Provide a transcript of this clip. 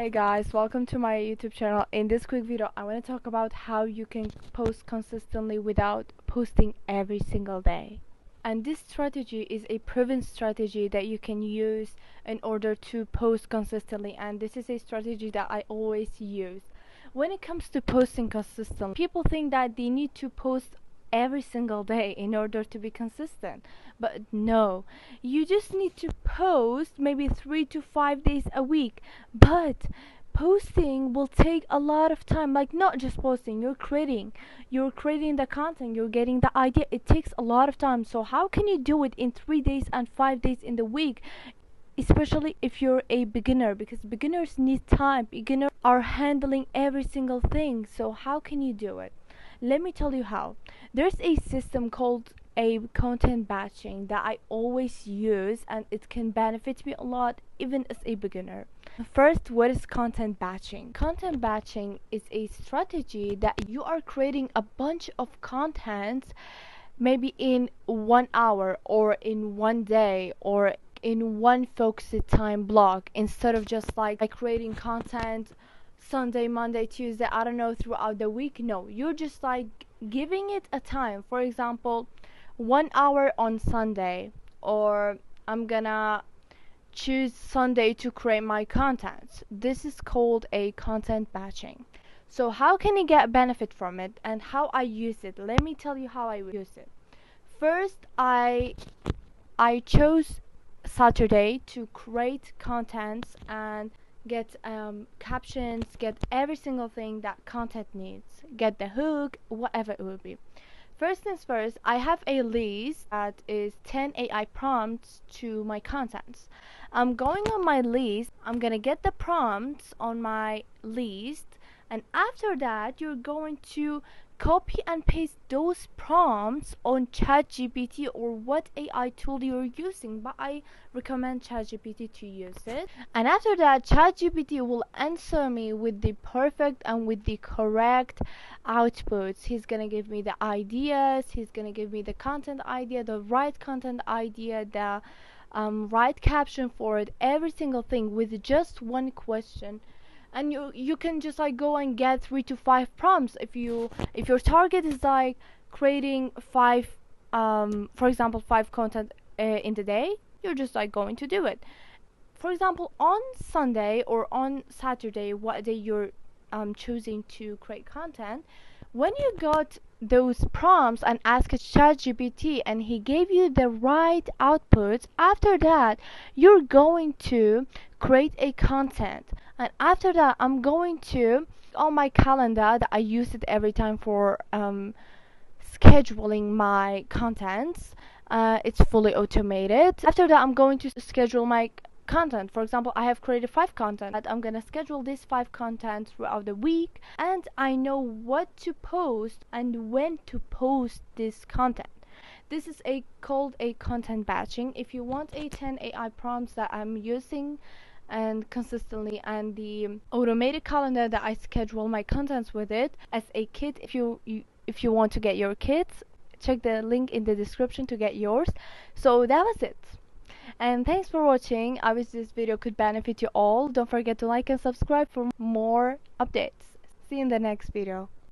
Hi guys, welcome to my YouTube channel. In this quick video, I want to talk about how you can post consistently without posting every single day. And this strategy is a proven strategy that you can use in order to post consistently, and this is a strategy that I always use. When it comes to posting consistently, people think that they need to post every single day in order to be consistent, but no, you just need to post maybe 3 to 5 days a week. But posting will take a lot of time, like not just posting, you're creating the content, you're getting the idea. It takes a lot of time, so how can you do it in 3 days and 5 days in the week, especially if you're a beginner? Because beginners need time, beginners are handling every single thing, so how can you do it? Let me tell you how. There's a system called a content batching that I always use, and it can benefit me a lot even as a beginner. First, what is content batching? Content batching is a strategy that you are creating a bunch of content maybe in 1 hour or in one day or in one focused time block, instead of just like creating content Sunday, Monday, Tuesday, I don't know, throughout the week. No, you're just like giving it a time. For example, 1 hour on Sunday, or I'm gonna choose Sunday to create my content. This is called a content batching. So how can you get benefit from it and how I use it? Let me tell you how I use it. First, I chose Saturday to create contents and get captions, get every single thing that content needs, get the hook, whatever it will be. First things first, I have a list that is 10 AI prompts to my contents. I'm going on my list, I'm gonna get the prompts on my list, and after that, you're going to copy and paste those prompts on ChatGPT or what AI tool you're using, but I recommend ChatGPT to use it. And after that, ChatGPT will answer me with the perfect and with the correct outputs. He's gonna give me the ideas, he's gonna give me the content idea, the right content idea, the right caption for it, every single thing with just one question. And you can just like go and get 3 to 5 prompts. If your target is like creating five, for example, five content in the day, you're just like going to do it. For example, on Sunday or on Saturday, what day you're choosing to create content, when you got those prompts and asked ChatGPT and he gave you the right outputs, after that you're going to create a content. And after that, I'm going to on my calendar that I use it every time for scheduling my contents. It's fully automated. After that, I'm going to schedule my content. For example, I have created 5 content, and I'm gonna schedule these 5 content throughout the week, and I know what to post and when to post this content. This is a called a content batching. If you want a 10 AI prompts that I'm using and consistently, and the automated calendar that I schedule my contents with it as a kit, if you want to get your kits, check the link in the description to get yours. So that was it. And thanks for watching. I wish this video could benefit you all. Don't forget to like and subscribe for more updates. See you in the next video.